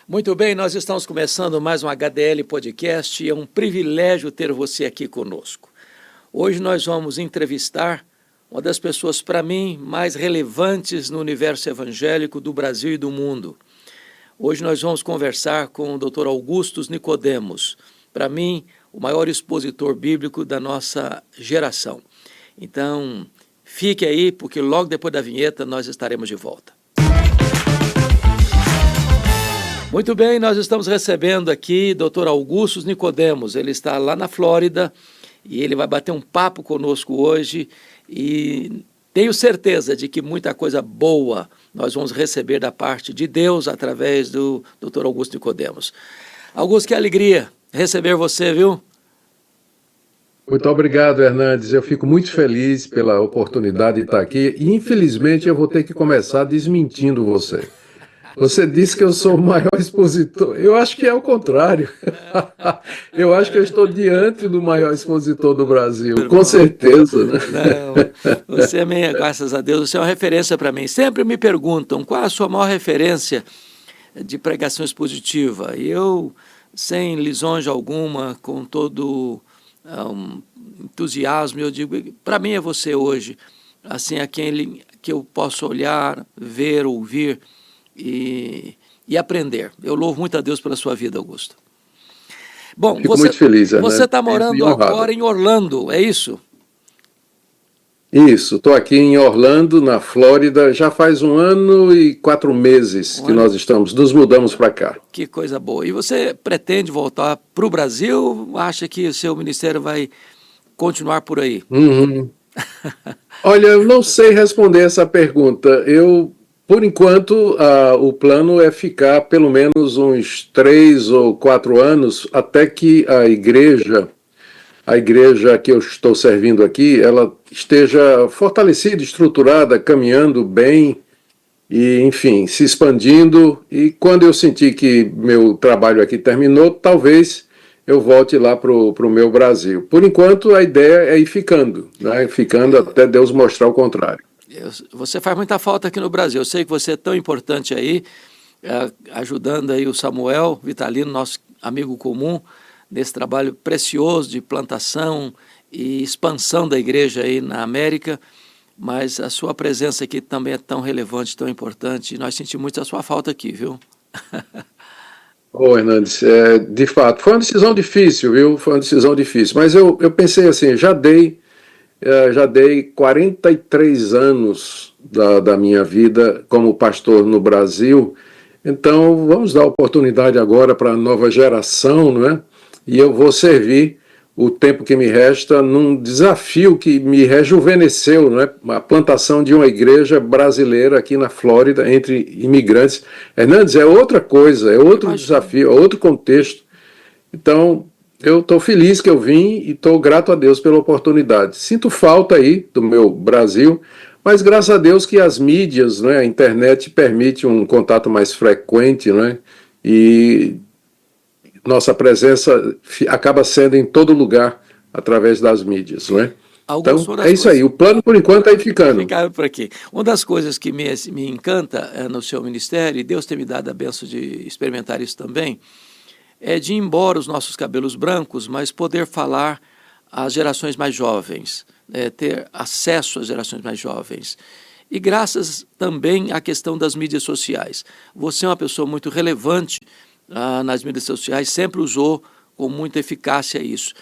Muito bem, nós estamos começando mais um HDL Podcast e é um privilégio ter você aqui conosco. Hoje nós vamos entrevistar uma das pessoas, para mim, mais relevantes no universo evangélico do Brasil e do mundo. Hoje nós vamos conversar com o Dr. Augustus Nicodemos, para mim, o maior expositor bíblico da nossa geração. Então, fique aí, porque logo depois da vinheta nós estaremos de volta. Muito bem, nós estamos recebendo aqui Dr. Augustus Nicodemos. Ele está lá na Flórida e ele vai bater um papo conosco hoje e tenho certeza de que muita coisa boa nós vamos receber da parte de Deus através do Dr. Augustus Nicodemos. Augusto, que alegria receber você, viu? Muito obrigado, Hernandes. Eu fico muito feliz pela oportunidade de estar aqui e, infelizmente, eu vou ter que começar desmentindo você. Você disse que eu sou o maior expositor. Eu acho que é o contrário. Eu acho que eu estou diante do maior expositor do Brasil, com certeza. Né? Não, você, graças a Deus, você é uma referência para mim. Sempre me perguntam qual é a sua maior referência de pregação expositiva. E eu, sem lisonja alguma, com todo entusiasmo, eu digo, para mim é você hoje, assim, a quem que eu posso olhar, ver, ouvir e aprender. Eu louvo muito a Deus pela sua vida, Augusto. Bom, fico muito feliz, né? Você está morando agora em Orlando, é isso? Isso, estou aqui em Orlando, na Flórida, já faz 1 ano e 4 meses que nós nos mudamos para cá. Que coisa boa. E você pretende voltar para o Brasil? Acha que o seu ministério vai continuar por aí? Olha, eu não sei responder essa pergunta. Por enquanto, o plano é ficar pelo menos uns 3 ou 4 anos até que a igreja que eu estou servindo aqui, ela esteja fortalecida, estruturada, caminhando bem e, enfim, se expandindo. E quando eu sentir que meu trabalho aqui terminou, talvez eu volte lá para o meu Brasil. Por enquanto, a ideia é ir ficando, né? Ficando até Deus mostrar o contrário. Você faz muita falta aqui no Brasil. Eu sei que você é tão importante aí, ajudando aí o Samuel Vitalino, nosso amigo comum, nesse trabalho precioso de plantação e expansão da igreja aí na América, mas a sua presença aqui também é tão relevante, tão importante, e nós sentimos muito a sua falta aqui, viu? Hernandes, de fato, foi uma decisão difícil, viu? Foi uma decisão difícil, mas eu pensei assim, já dei 43 anos da minha vida como pastor no Brasil, então vamos dar oportunidade agora para a nova geração, não é? E eu vou servir o tempo que me resta num desafio que me rejuvenesceu, não é? A plantação de uma igreja brasileira aqui na Flórida, entre imigrantes. Hernandes, é outra coisa, é outro desafio, é outro contexto. Então, eu estou feliz que eu vim e estou grato a Deus pela oportunidade. Sinto falta aí do meu Brasil, mas graças a Deus que as mídias, né, a internet permite um contato mais frequente, né, e nossa presença acaba sendo em todo lugar através das mídias, não é? Então, é isso aí. O plano, por enquanto, é ir ficando. Ficar por aqui. Uma das coisas que me encanta no seu ministério, e Deus tem me dado a benção de experimentar isso também, é de ir embora os nossos cabelos brancos, mas poder falar às gerações mais jovens, ter acesso às gerações mais jovens. E graças também à questão das mídias sociais. Você é uma pessoa muito relevante nas mídias sociais, sempre usou com muita eficácia isso.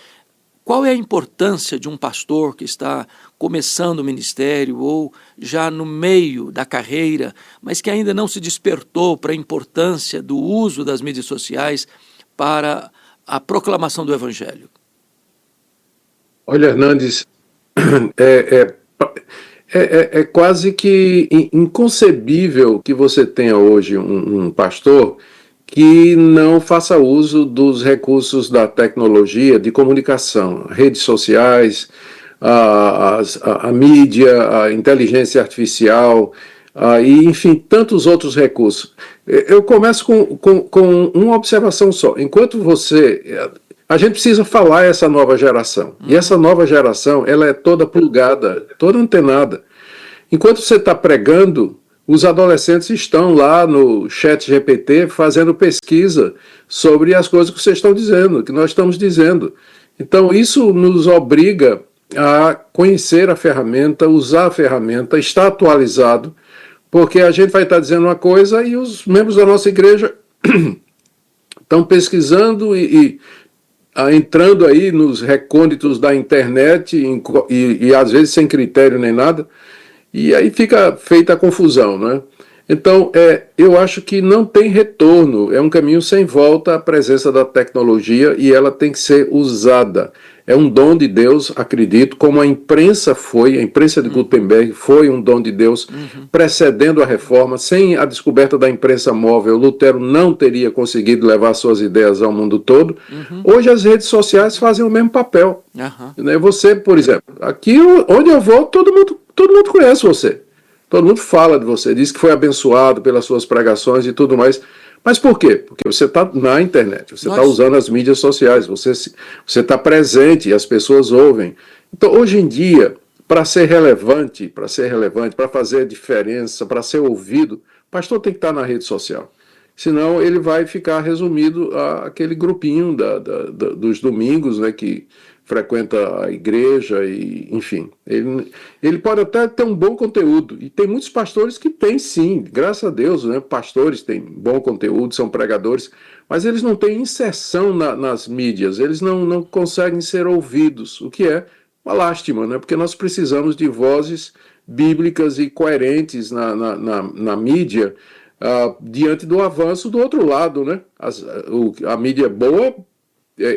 Qual é a importância de um pastor que está começando o ministério ou já no meio da carreira, mas que ainda não se despertou para a importância do uso das mídias sociais para a proclamação do Evangelho? Olha, Hernandes, é quase que inconcebível que você tenha hoje um pastor que não faça uso dos recursos da tecnologia de comunicação, redes sociais, a mídia, a inteligência artificial, e, enfim, tantos outros recursos. Eu começo com uma observação só. Enquanto a gente precisa falar essa nova geração. E essa nova geração, ela é toda plugada, toda antenada. Enquanto você está pregando, os adolescentes estão lá no chat GPT fazendo pesquisa sobre as coisas que vocês estão dizendo, que nós estamos dizendo. Então, isso nos obriga a conhecer a ferramenta, usar a ferramenta, estar atualizado, porque a gente vai estar dizendo uma coisa e os membros da nossa igreja estão pesquisando e entrando aí nos recônditos da internet e às vezes sem critério nem nada, e aí fica feita a confusão, né? Então, eu acho que não tem retorno, é um caminho sem volta à presença da tecnologia e ela tem que ser usada. É um dom de Deus, acredito, como a imprensa foi, a imprensa de Gutenberg foi um dom de Deus, precedendo a reforma. Sem a descoberta da imprensa móvel, Lutero não teria conseguido levar suas ideias ao mundo todo. Hoje as redes sociais fazem o mesmo papel. Né? Você, por exemplo, aqui onde eu vou, todo mundo conhece você. Todo mundo fala de você, diz que foi abençoado pelas suas pregações e tudo mais. Mas por quê? Porque você está na internet, você está usando as mídias sociais, você está presente e as pessoas ouvem. Então, hoje em dia, para ser relevante, para fazer diferença, para ser ouvido, o pastor tem que estar na rede social. Senão ele vai ficar resumido àquele grupinho dos domingos, né, que frequenta a igreja e, enfim, ele pode até ter um bom conteúdo, e tem muitos pastores que têm sim, graças a Deus, né, pastores têm bom conteúdo, são pregadores, mas eles não têm inserção nas mídias, eles não conseguem ser ouvidos, o que é uma lástima, né, porque nós precisamos de vozes bíblicas e coerentes na mídia, diante do avanço do outro lado, né, a mídia é boa,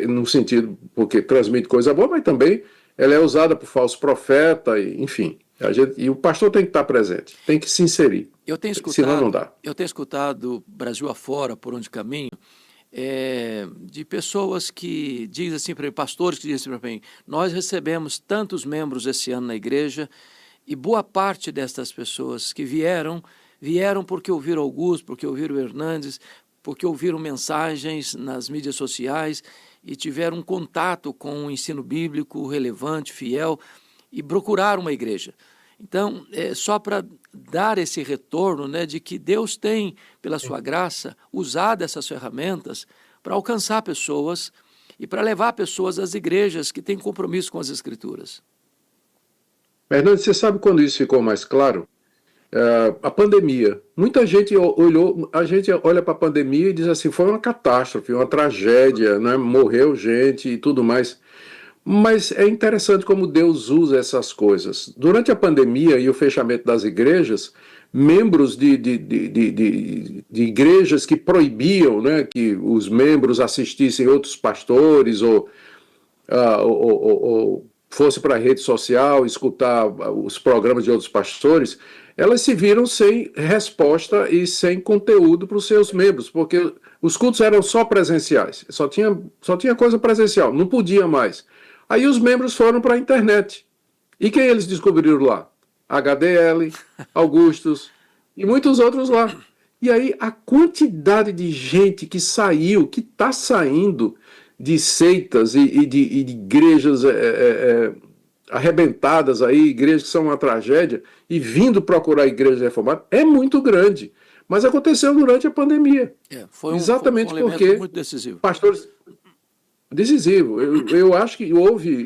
no sentido, porque transmite coisa boa, mas também ela é usada por falso profeta, enfim. E o pastor tem que estar presente, tem que se inserir. Senão não dá. Eu tenho escutado Brasil afora, por onde caminho, de pessoas que dizem assim para mim, pastores que dizem assim para mim, nós recebemos tantos membros esse ano na igreja, e boa parte destas pessoas que vieram porque ouviram Augusto, porque ouviram Hernandes, porque ouviram mensagens nas mídias sociais e tiveram um contato com o ensino bíblico relevante, fiel, e procuraram uma igreja. Então, só para dar esse retorno, né, de que Deus tem, pela sua graça, usado essas ferramentas para alcançar pessoas e para levar pessoas às igrejas que têm compromisso com as Escrituras. Fernando, você sabe quando isso ficou mais claro? A pandemia. Muita gente a gente olha para a pandemia e diz assim, foi uma catástrofe, uma tragédia, né? Morreu gente e tudo mais. Mas é interessante como Deus usa essas coisas. Durante a pandemia e o fechamento das igrejas, membros de igrejas que proibiam, né, que os membros assistissem outros pastores ou fosse para a rede social escutar os programas de outros pastores, elas se viram sem resposta e sem conteúdo para os seus membros, porque os cultos eram só presenciais, só tinha coisa presencial, não podia mais. Aí os membros foram para a internet. E quem eles descobriram lá? HDL, Augustus e muitos outros lá. E aí a quantidade de gente que saiu, que está saindo de seitas e de igrejas arrebentadas aí, igrejas que são uma tragédia, e vindo procurar a igreja reformada, é muito grande. Mas aconteceu durante a pandemia. Exatamente foi um porque muito decisivo. Pastores... Decisivo. Eu acho que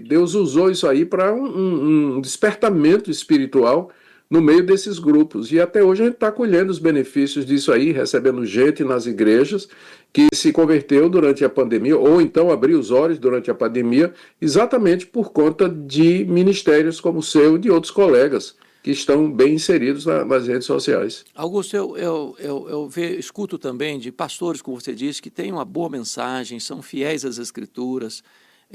Deus usou isso aí para um despertamento espiritual no meio desses grupos. E até hoje a gente está colhendo os benefícios disso aí, recebendo gente nas igrejas que se converteu durante a pandemia, ou então abriu os olhos durante a pandemia, exatamente por conta de ministérios como o seu e de outros colegas que estão bem inseridos nas redes sociais. Augusto, eu escuto também de pastores, como você disse, que têm uma boa mensagem, são fiéis às Escrituras,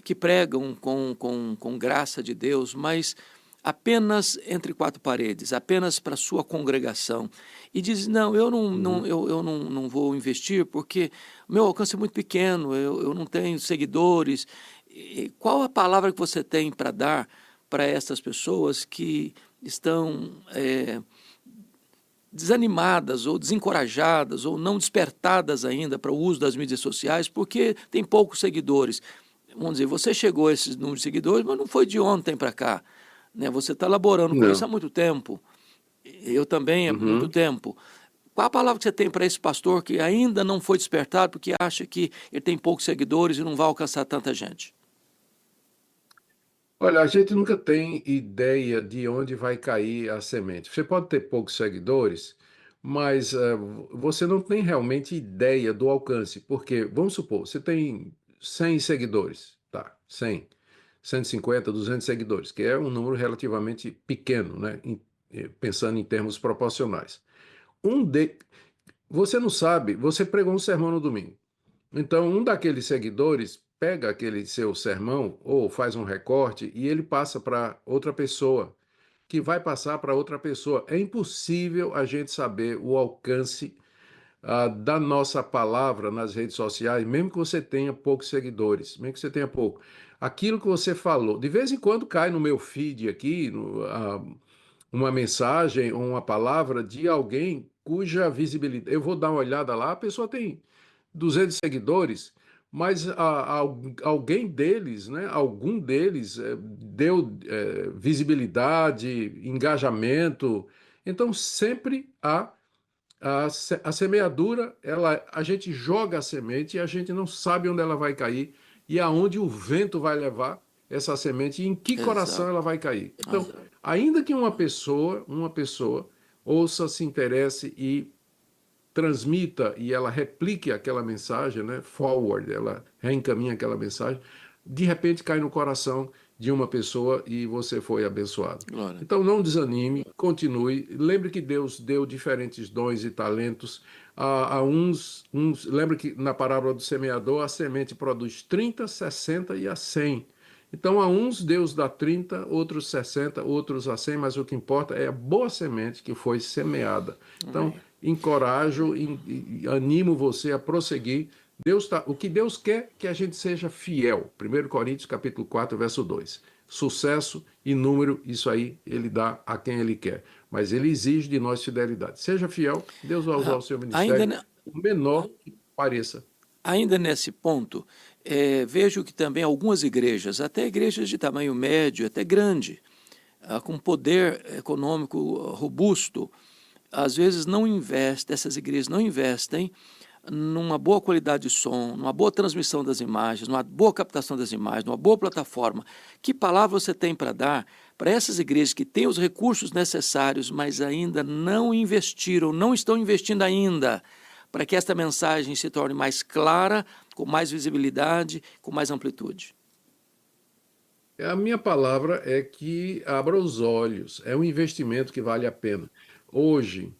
que pregam com graça de Deus, mas apenas entre quatro paredes, apenas para a sua congregação. E diz, não, eu não vou investir porque o meu alcance é muito pequeno, eu não tenho seguidores. E qual a palavra que você tem para dar para essas pessoas que estão desanimadas ou desencorajadas ou não despertadas ainda para o uso das mídias sociais porque tem poucos seguidores? Vamos dizer, você chegou a esses números de seguidores, mas não foi de ontem para cá, né? Você está elaborando com isso há muito tempo. Eu também, há muito tempo. Qual a palavra que você tem para esse pastor que ainda não foi despertado porque acha que ele tem poucos seguidores e não vai alcançar tanta gente? Olha, a gente nunca tem ideia de onde vai cair a semente. Você pode ter poucos seguidores, mas você não tem realmente ideia do alcance. Porque, vamos supor, você tem 100 seguidores, tá? 100, 150, 200 seguidores, que é um número relativamente pequeno, né? Pensando em termos proporcionais. Um de... Você não sabe, você pregou um sermão no domingo. Então, um daqueles seguidores pega aquele seu sermão ou faz um recorte e ele passa para outra pessoa, que vai passar para outra pessoa. É impossível a gente saber o alcance da nossa palavra nas redes sociais, mesmo que você tenha poucos seguidores, mesmo que você tenha pouco. Aquilo que você falou, de vez em quando cai no meu feed aqui, uma mensagem ou uma palavra de alguém cuja visibilidade. Eu vou dar uma olhada lá, a pessoa tem 200 seguidores, mas alguém deles, né, algum deles deu visibilidade, engajamento. Então sempre há a semeadura, a gente joga a semente e a gente não sabe onde ela vai cair e aonde o vento vai levar essa semente e em que coração Exato. ela vai cair. Então, ainda que uma pessoa ouça, se interesse e transmita e ela replique aquela mensagem, né, forward, ela reencaminha aquela mensagem, de repente cai no coração de uma pessoa e você foi abençoado. Glória. Então não desanime, continue. Lembre que Deus deu diferentes dons e talentos a uns. Lembre que na parábola do semeador a semente produz 30, 60 e a 100. Então, a uns Deus dá 30, outros 60, outros a 100, mas o que importa é a boa semente que foi semeada. Então, Amém. encorajo e animo você a prosseguir. O que Deus quer é que a gente seja fiel. 1 Coríntios capítulo 4, verso 2. Sucesso e número, isso aí ele dá a quem ele quer. Mas ele exige de nós fidelidade. Seja fiel, Deus vai usar o seu Ainda, ministério, o menor que pareça. ainda nesse ponto, vejo que também algumas igrejas, até igrejas de tamanho médio, até grande, com poder econômico robusto, às vezes não investem, essas igrejas não investem numa boa qualidade de som, numa boa transmissão das imagens, numa boa captação das imagens, numa boa plataforma. Que palavra você tem para dar para essas igrejas que têm os recursos necessários, mas ainda não investiram, não estão investindo ainda, para que esta mensagem se torne mais clara, com mais visibilidade, com mais amplitude? A minha palavra é que abra os olhos. É um investimento que vale a pena. Hoje,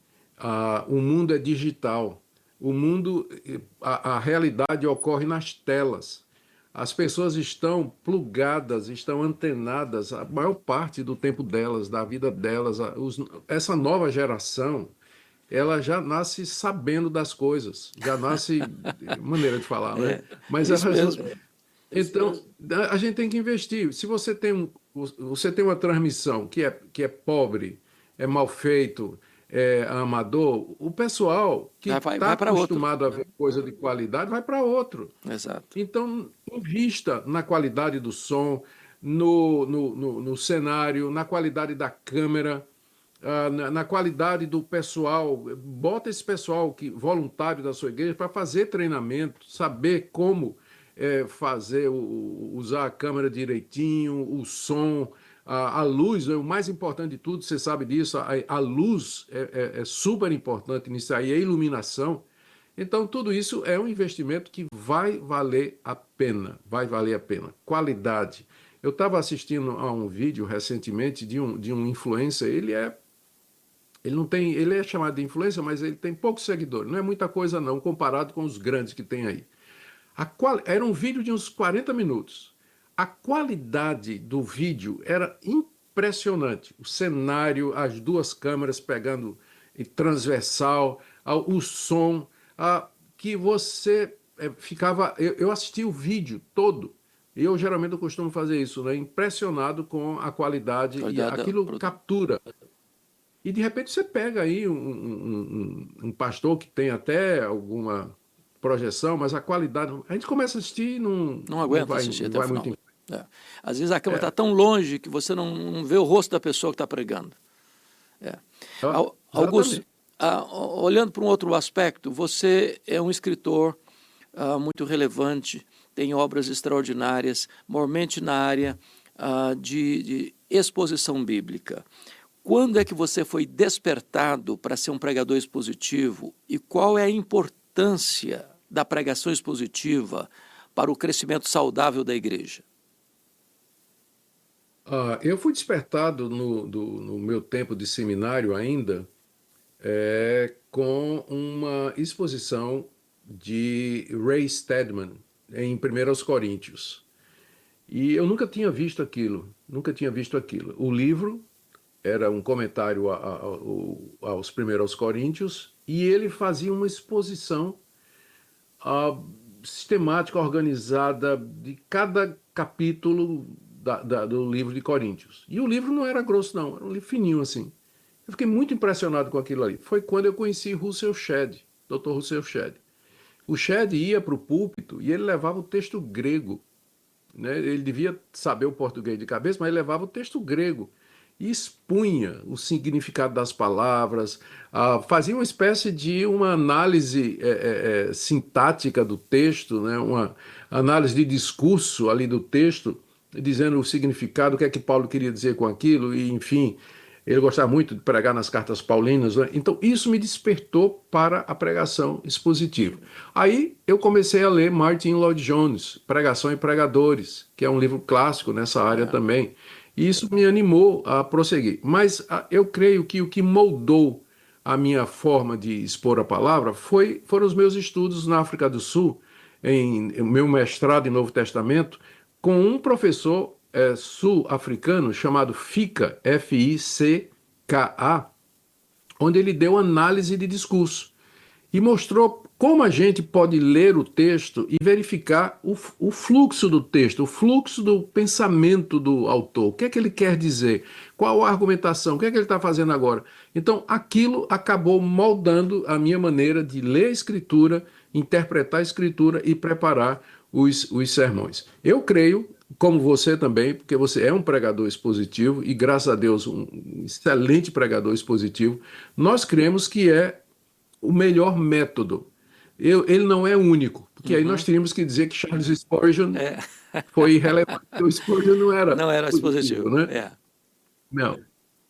o mundo é digital. O mundo, a realidade ocorre nas telas. As pessoas estão plugadas, estão antenadas a maior parte do tempo delas, da vida delas. Essa nova geração, ela já nasce sabendo das coisas, já nasce, maneira de falar, né? Mas Isso mesmo. então, a gente tem que investir. Se você tem uma transmissão que é pobre, é mal feito, é amador, o pessoal que está Vai para outro. acostumado a ver coisa de qualidade vai para outro. Exato. Então, invista na qualidade do som, no cenário, na qualidade da câmera, na qualidade do pessoal. Bota esse pessoal voluntário da sua igreja para fazer treinamento, saber como usar a câmera direitinho, o som, a luz, o mais importante de tudo, você sabe disso, a luz é super importante nisso aí, a iluminação. Então, tudo isso é um investimento que vai valer a pena, vai valer a pena. Qualidade. Eu estava assistindo a um vídeo recentemente de um influencer, ele não tem, ele é chamado de influencer, mas ele tem poucos seguidores, não é muita coisa não, comparado com os grandes que tem aí. Era um vídeo de uns 40 minutos. A qualidade do vídeo era impressionante. O cenário, as duas câmeras pegando transversal, o som, que você ficava. Eu assisti o vídeo todo. Eu geralmente eu costumo fazer isso, né? Impressionado com a qualidade e aquilo captura. E de repente você pega aí um pastor que tem até alguma projeção, mas a qualidade. A gente começa a assistir e não aguenta assistir até o final. Muito. Às vezes a câmera está tão longe que você não vê o rosto da pessoa que está pregando. É. Augusto, Exatamente. olhando para um outro aspecto, você é um escritor muito relevante, tem obras extraordinárias, mormente na área de exposição bíblica. Quando é que você foi despertado para ser um pregador expositivo e qual é a importância da pregação expositiva para o crescimento saudável da igreja? Eu fui despertado no meu tempo de seminário ainda, com uma exposição de Ray Stedman em 1 Coríntios. E eu nunca tinha visto aquilo, nunca tinha visto aquilo. O livro era um comentário aos 1 Coríntios e ele fazia uma exposição ah, sistemática, organizada de cada capítulo do livro de Coríntios. E o livro não era grosso, não, era um livro fininho assim. Eu fiquei muito impressionado com aquilo ali. Foi quando eu conheci Russell Shedd, Dr. Russell Shedd. O Shedd ia para o púlpito e ele levava o texto grego, né? Ele devia saber o português de cabeça, mas ele levava o texto grego e expunha o significado das palavras, fazia uma espécie de uma análise sintática do texto, né? Uma análise de discurso ali do texto, dizendo o significado, o que é que Paulo queria dizer com aquilo, e enfim, ele gostava muito de pregar nas cartas paulinas, né? Então isso me despertou para a pregação expositiva. Aí eu comecei a ler Martin Lloyd-Jones, Pregação e Pregadores, que é um livro clássico nessa área também. E isso me animou a prosseguir. Mas eu creio que o que moldou a minha forma de expor a palavra foram os meus estudos na África do Sul, em meu mestrado em Novo Testamento, com um professor sul-africano chamado Fika, F-I-C-K-A, onde ele deu análise de discurso e mostrou como a gente pode ler o texto e verificar o fluxo do texto, o fluxo do pensamento do autor. O que é que ele quer dizer? Qual a argumentação? O que é que ele está fazendo agora? Então, aquilo acabou moldando a minha maneira de ler a Escritura, interpretar a Escritura e preparar os sermões. Eu creio, como você também, porque você é um pregador expositivo e, graças a Deus, um excelente pregador expositivo, nós cremos que é o melhor método. Ele não é único, porque aí nós teríamos que dizer que Charles Spurgeon foi irrelevante. O Spurgeon não era Não era positivo, expositivo. né? Não.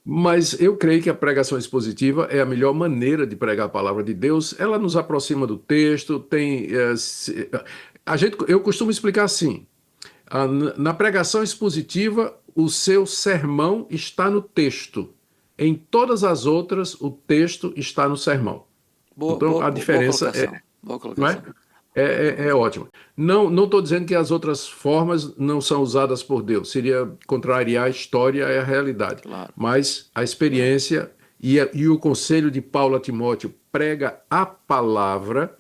Mas eu creio que a pregação expositiva é a melhor maneira de pregar a palavra de Deus. Ela nos aproxima do texto, eu costumo explicar assim, na pregação expositiva, o seu sermão está no texto. Em todas as outras, o texto está no sermão. Então, a Boa diferença colocação. Boa não é? colocação. É ótima. Não estou dizendo que as outras formas não são usadas por Deus. Seria contrariar a história e a realidade. Claro. Mas a experiência e o conselho de Paulo a Timóteo, prega a palavra,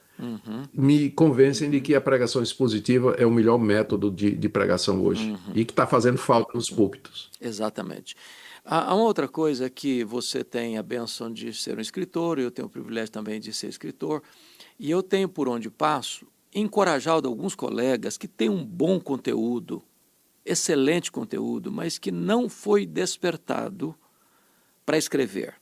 me convencem de que a pregação expositiva é o melhor método de pregação hoje. E que está fazendo falta nos púlpitos. Exatamente. Há uma outra coisa que você tem a bênção de ser um escritor, eu tenho o privilégio também de ser escritor, e eu tenho, por onde passo, encorajado alguns colegas que têm um bom conteúdo, excelente conteúdo, mas que não foi despertado para escrever.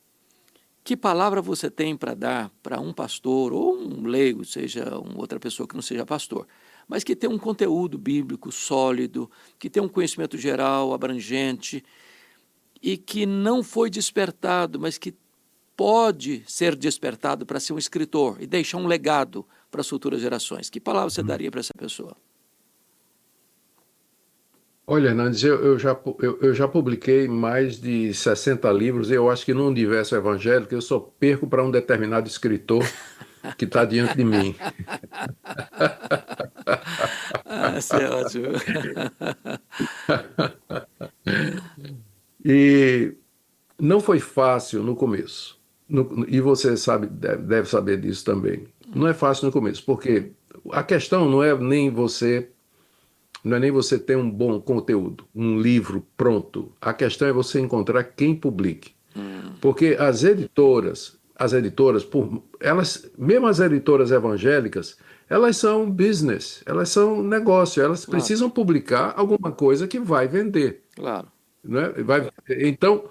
Que palavra você tem para dar para um pastor ou um leigo, seja uma outra pessoa que não seja pastor, mas que tem um conteúdo bíblico sólido, que tem um conhecimento geral, abrangente, e que não foi despertado, mas que pode ser despertado para ser um escritor e deixar um legado para as futuras gerações? Que palavra você daria para essa pessoa? Olha, Hernandes, eu já publiquei mais de 60 livros. Eu acho que no universo evangélico eu só perco para um determinado escritor que está diante de mim. Isso é ótimo. E não foi fácil no começo. E você sabe, deve saber disso também. Não é fácil no começo, porque a questão não é nem você ter um bom conteúdo, um livro pronto. A questão é você encontrar quem publique. Porque as editoras, mesmo as editoras evangélicas, elas são business, elas são negócio, elas Claro. precisam publicar alguma coisa que vai vender. Claro. Né? Então,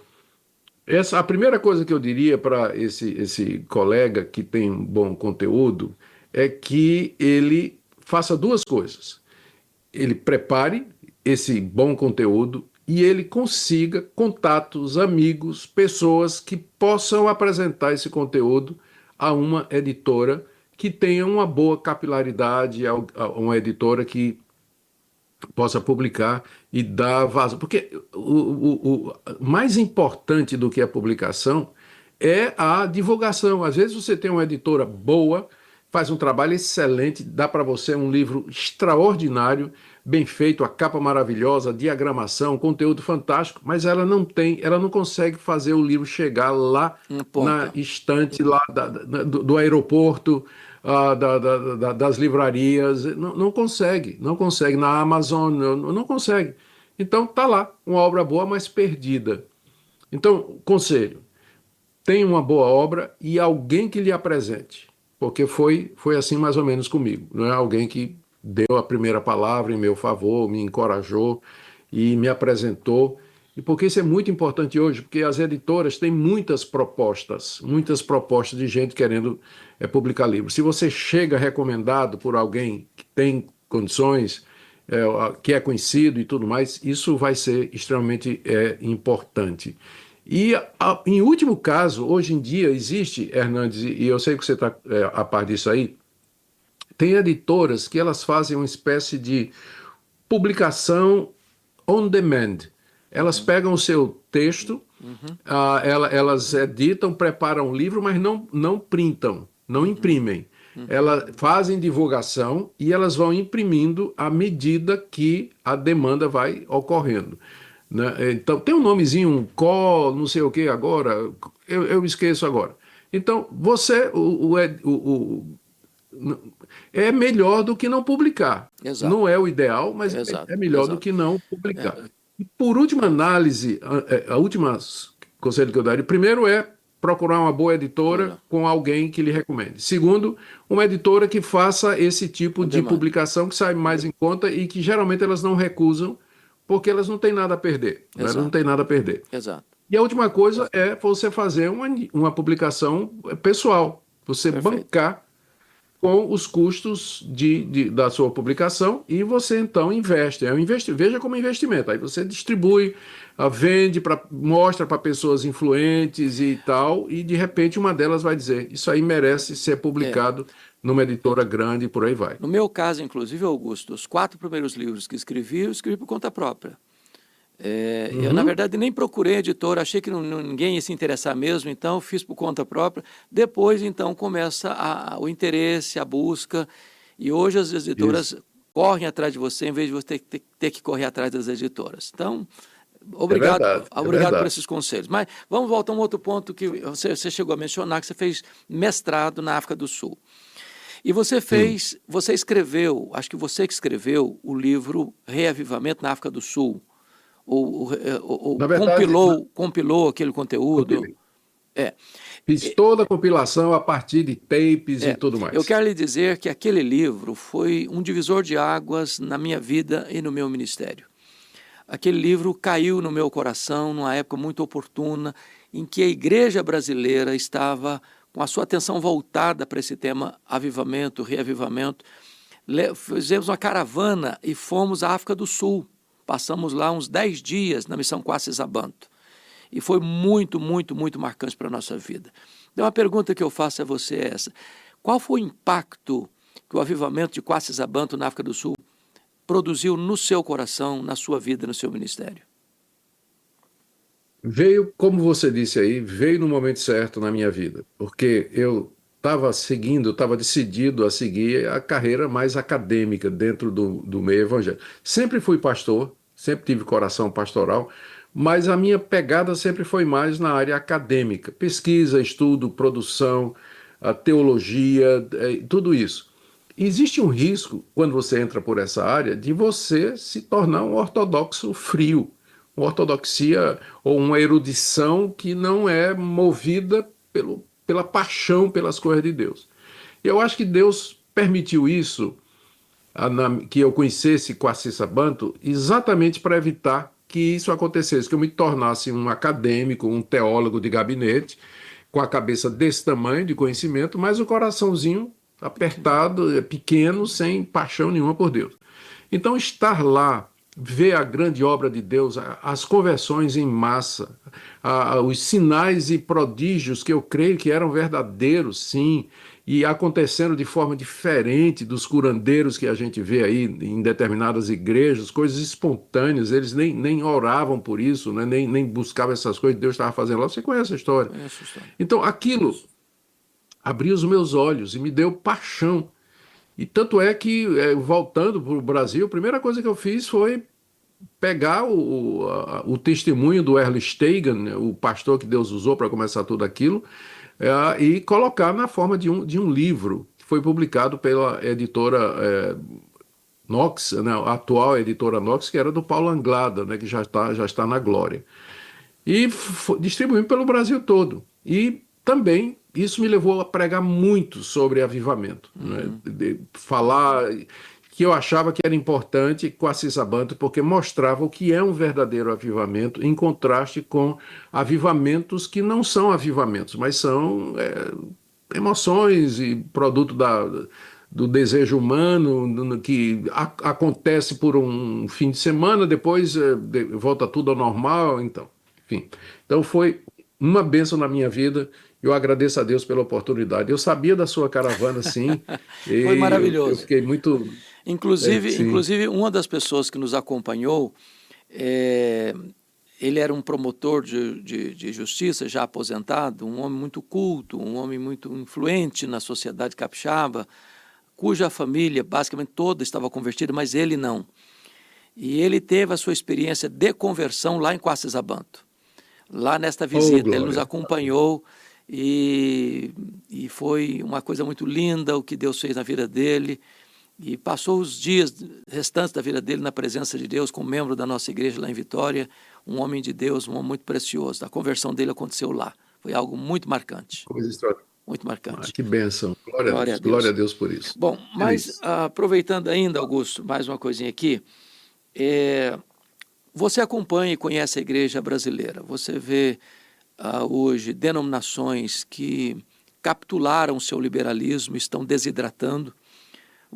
A primeira coisa que eu diria para esse colega que tem um bom conteúdo é que ele faça duas coisas. Ele prepare esse bom conteúdo e ele consiga contatos, amigos, pessoas que possam apresentar esse conteúdo a uma editora que tenha uma boa capilaridade, a uma editora que possa publicar e dar vazão. Porque o mais importante do que a publicação é a divulgação. Às vezes você tem uma editora boa, faz um trabalho excelente, dá para você um livro extraordinário, bem feito, a capa maravilhosa, a diagramação, conteúdo fantástico, mas ela não consegue fazer o livro chegar lá na estante lá do aeroporto, das livrarias, não consegue, não consegue, na Amazon, não consegue. Então tá lá, uma obra boa, mas perdida. Então, conselho, tenha uma boa obra e alguém que lhe apresente, porque foi assim mais ou menos comigo, não é alguém que deu a primeira palavra em meu favor, me encorajou e me apresentou. E porque isso é muito importante hoje, porque as editoras têm muitas propostas de gente querendo publicar livros. Se você chega recomendado por alguém que tem condições, que é conhecido e tudo mais, isso vai ser extremamente importante. E, em último caso, hoje em dia existe, Hernandes, e eu sei que você está a par disso aí, tem editoras que elas fazem uma espécie de publicação on demand. Elas pegam o seu texto, elas editam, preparam um livro, mas não printam, não imprimem. Elas fazem divulgação e elas vão imprimindo à medida que a demanda vai ocorrendo. Né? Então, tem um nomezinho, um não sei o que agora, eu esqueço agora. Então, é melhor do que não publicar. Exato. Não é o ideal, mas é melhor do que não publicar. E por última análise, a última conselho que eu daria, primeiro é procurar uma boa editora com alguém que lhe recomende. Segundo, uma editora que faça esse tipo de publicação que sai mais em conta e que geralmente elas não recusam porque elas não têm nada a perder. Né? Não tem nada a perder. Exato. E a última coisa é você fazer uma publicação pessoal. Você bancar com os custos da sua publicação e você então investe. Veja como investimento. Aí você distribui, vende, mostra para pessoas influentes e tal, e de repente uma delas vai dizer: isso aí merece ser publicado numa editora grande e por aí vai. No meu caso, inclusive, Augusto, os 4 primeiros livros que eu escrevi por conta própria. Eu, na verdade, nem procurei editora, achei que ninguém ia se interessar mesmo, então fiz por conta própria. Depois, então, começa o interesse, a busca, e hoje as editoras correm atrás de você, em vez de você ter que correr atrás das editoras. Então, obrigado por esses conselhos. Mas vamos voltar a um outro ponto que você chegou a mencionar, que você fez mestrado na África do Sul. E você escreveu, acho que você que escreveu o livro Reavivamento na África do Sul, ou verdade, compilou aquele conteúdo. Fiz toda a compilação a partir de tapes e tudo mais. Eu quero lhe dizer que aquele livro foi um divisor de águas na minha vida e no meu ministério. Aquele livro caiu no meu coração numa época muito oportuna, em que a igreja brasileira estava com a sua atenção voltada para esse tema avivamento, reavivamento. Fizemos uma caravana e fomos à África do Sul. Passamos lá uns 10 dias na missão Kwasi-Zabanto. E foi muito, muito, muito marcante para a nossa vida. Então, a pergunta que eu faço a você é essa: qual foi o impacto que o avivamento de Kwasi-Zabanto na África do Sul produziu no seu coração, na sua vida, no seu ministério? Veio, como você disse aí, veio no momento certo na minha vida, porque eu estava decidido a seguir a carreira mais acadêmica dentro do meio evangélico. Sempre fui pastor, sempre tive coração pastoral, mas a minha pegada sempre foi mais na área acadêmica, pesquisa, estudo, produção, a teologia, tudo isso. Existe um risco, quando você entra por essa área, de você se tornar um ortodoxo frio, uma ortodoxia ou uma erudição que não é movida pela paixão pelas coisas de Deus. Eu acho que Deus permitiu isso, que eu conhecesse Kwasi-Zabanto, exatamente para evitar que isso acontecesse, que eu me tornasse um acadêmico, um teólogo de gabinete, com a cabeça desse tamanho de conhecimento, mas o coraçãozinho apertado, pequeno, sem paixão nenhuma por Deus. Então, estar lá, ver a grande obra de Deus, as conversões em massa, os sinais e prodígios que eu creio que eram verdadeiros, sim, e acontecendo de forma diferente dos curandeiros que a gente vê aí em determinadas igrejas, coisas espontâneas, eles nem oravam por isso, né? nem buscavam essas coisas, Deus estava fazendo lá. Você conhece a história? Conheço a história. Então, aquilo abriu os meus olhos e me deu paixão. E tanto é que, voltando para o Brasil, a primeira coisa que eu fiz foi pegar o testemunho do Erle Steigen, né, o pastor que Deus usou para começar tudo aquilo, e colocar na forma de um livro, que foi publicado pela editora Knox, né, a atual editora Knox, que era do Paulo Anglada, né, que já está na glória. E distribuímos pelo Brasil todo. E também isso me levou a pregar muito sobre avivamento. Né? De falar que eu achava que era importante com a Cisabanto, porque mostrava o que é um verdadeiro avivamento, em contraste com avivamentos que não são avivamentos, mas são emoções e produto do desejo humano, que acontece por um fim de semana, depois volta tudo ao normal, então. Enfim, então foi uma bênção na minha vida. Eu agradeço a Deus pela oportunidade. Eu sabia da sua caravana, sim. Foi maravilhoso. Eu fiquei muito... Inclusive, uma das pessoas que nos acompanhou, ele era um promotor de justiça, já aposentado, um homem muito culto, um homem muito influente na sociedade capixaba, cuja família basicamente toda estava convertida, mas ele não. E ele teve a sua experiência de conversão lá em Quacisabanto. Lá nesta visita, ele nos acompanhou e foi uma coisa muito linda o que Deus fez na vida dele, e passou os dias restantes da vida dele na presença de Deus como membro da nossa igreja lá em Vitória, um homem de Deus, um homem muito precioso. A conversão dele aconteceu lá, foi algo muito marcante. Coisa extraordinária. Muito marcante. Que bênção, glória a Deus por isso. Bom, mas aproveitando ainda, Augusto, mais uma coisinha aqui, você acompanha e conhece a igreja brasileira, você vê hoje denominações que capitularam seu liberalismo, estão desidratando,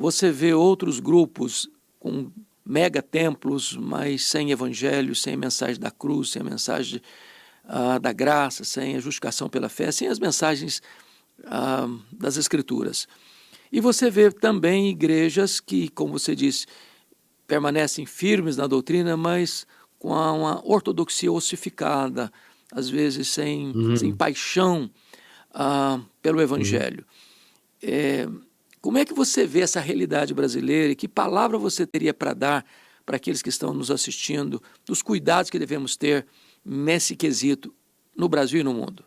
você vê outros grupos com mega templos, mas sem evangelho, sem mensagem da cruz, sem a mensagem da graça, sem a justificação pela fé, sem as mensagens das Escrituras. E você vê também igrejas que, como você disse, permanecem firmes na doutrina, mas com uma ortodoxia ossificada, às vezes sem paixão pelo Evangelho. Como é que você vê essa realidade brasileira e que palavra você teria para dar para aqueles que estão nos assistindo, dos cuidados que devemos ter nesse quesito no Brasil e no mundo?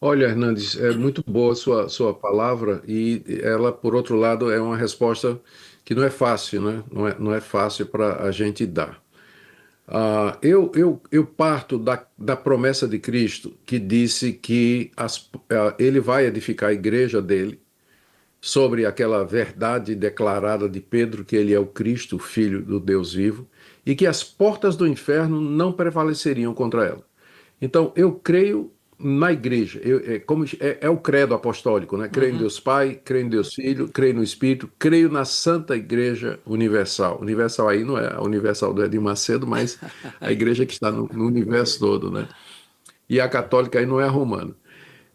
Olha, Hernandes, é muito boa a sua palavra, e ela, por outro lado, é uma resposta que não é fácil, né? Não é fácil para a gente dar. Eu parto da promessa de Cristo, que disse que ele vai edificar a igreja dele sobre aquela verdade declarada de Pedro, que ele é o Cristo, o Filho do Deus vivo, e que as portas do inferno não prevaleceriam contra ela. Então, eu creio na igreja, é o credo apostólico, né? Creio em Deus Pai, creio em Deus Filho, creio no Espírito, creio na Santa Igreja Universal. Universal aí não é a Universal do Edir Macedo, mas a igreja que está no universo todo, né? E a católica aí não é a romana.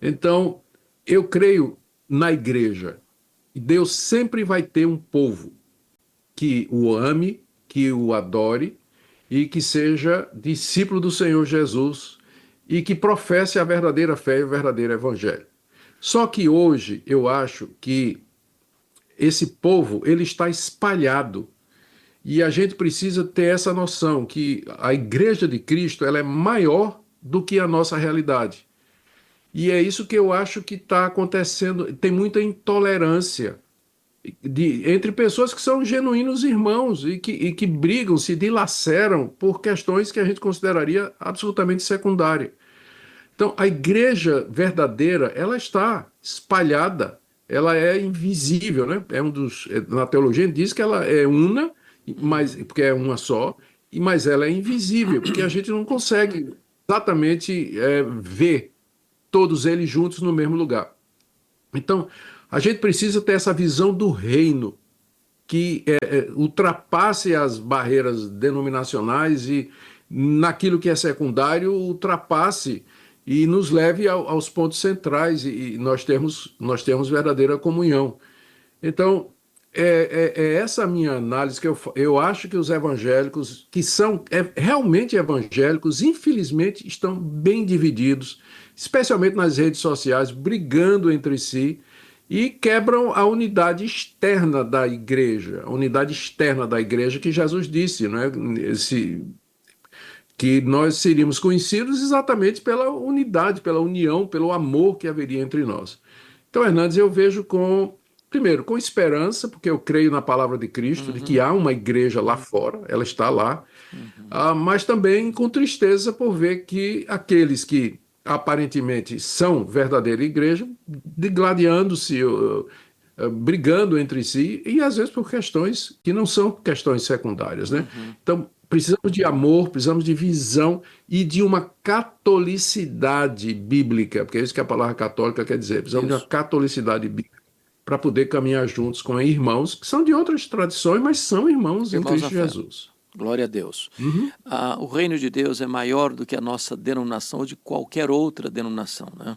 Então, eu creio na igreja. Deus sempre vai ter um povo que o ame, que o adore e que seja discípulo do Senhor Jesus, e que professe a verdadeira fé e o verdadeiro evangelho. Só que hoje eu acho que esse povo ele está espalhado, e a gente precisa ter essa noção que a Igreja de Cristo ela é maior do que a nossa realidade. E é isso que eu acho que está acontecendo. Tem muita intolerância entre pessoas que são genuínos irmãos e que brigam, se dilaceram por questões que a gente consideraria absolutamente secundárias. Então, a igreja verdadeira, ela está espalhada, ela é invisível, né? Na teologia diz que ela é una, mas, porque é uma só, mas ela é invisível, porque a gente não consegue exatamente ver todos eles juntos no mesmo lugar. Então, a gente precisa ter essa visão do reino, que ultrapasse as barreiras denominacionais e, naquilo que é secundário, ultrapasse e nos leve aos pontos centrais e nós temos verdadeira comunhão. Então, é essa a minha análise, que eu acho que os evangélicos, que são realmente evangélicos, infelizmente estão bem divididos, especialmente nas redes sociais, brigando entre si e quebram a unidade externa da igreja, que Jesus disse, né? Que nós seríamos conhecidos exatamente pela unidade, pela união, pelo amor que haveria entre nós. Então, Hernandes, eu vejo primeiro, com esperança, porque eu creio na palavra de Cristo, de que há uma igreja lá fora, ela está lá, mas também com tristeza por ver que aqueles que aparentemente são verdadeira igreja, digladiando-se, brigando entre si, e às vezes por questões que não são questões secundárias, né? Então, precisamos de amor, precisamos de visão e de uma catolicidade bíblica, porque é isso que a palavra católica quer dizer. Precisamos de uma catolicidade bíblica para poder caminhar juntos com irmãos que são de outras tradições, mas são irmãos em Cristo Jesus. Glória a Deus. O reino de Deus é maior do que a nossa denominação ou de qualquer outra denominação, né?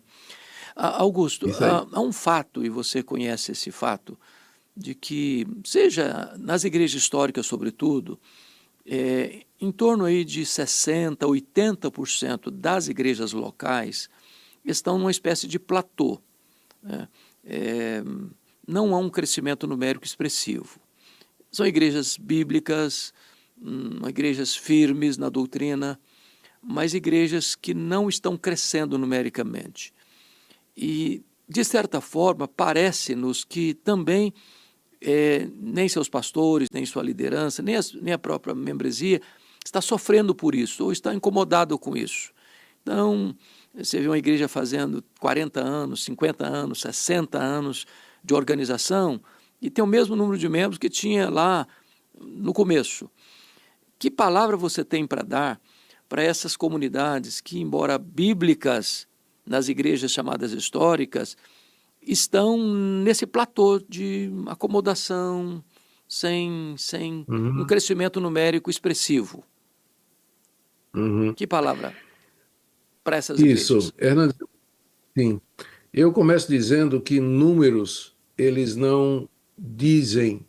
Augusto, há um fato, e você conhece esse fato, de que, seja nas igrejas históricas sobretudo, em torno aí de 60%, 80% das igrejas locais estão numa espécie de platô, né? Não há um crescimento numérico expressivo. São igrejas bíblicas, igrejas firmes na doutrina, mas igrejas que não estão crescendo numericamente. E, de certa forma, parece-nos que também nem seus pastores, nem sua liderança, nem a própria membresia está sofrendo por isso, ou está incomodado com isso. Então, você vê uma igreja fazendo 40 anos, 50 anos, 60 anos de organização e tem o mesmo número de membros que tinha lá no começo. Que palavra você tem para dar para essas comunidades que, embora bíblicas nas igrejas chamadas históricas, estão nesse platô de acomodação, sem um crescimento numérico expressivo? Que palavra para essas igrejas? Isso, Hernandes, sim. Eu começo dizendo que números, eles não dizem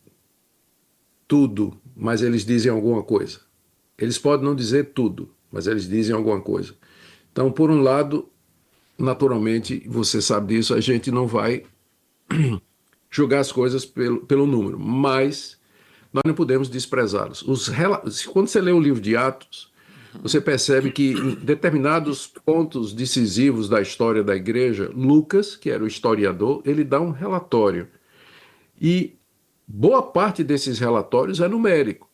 tudo, mas eles dizem alguma coisa. Eles podem não dizer tudo, mas eles dizem alguma coisa. Então, por um lado, naturalmente, você sabe disso, a gente não vai julgar as coisas pelo número, mas nós não podemos desprezá-los. Quando você lê o livro de Atos, você percebe que em determinados pontos decisivos da história da igreja, Lucas, que era o historiador, ele dá um relatório. E boa parte desses relatórios é numérico.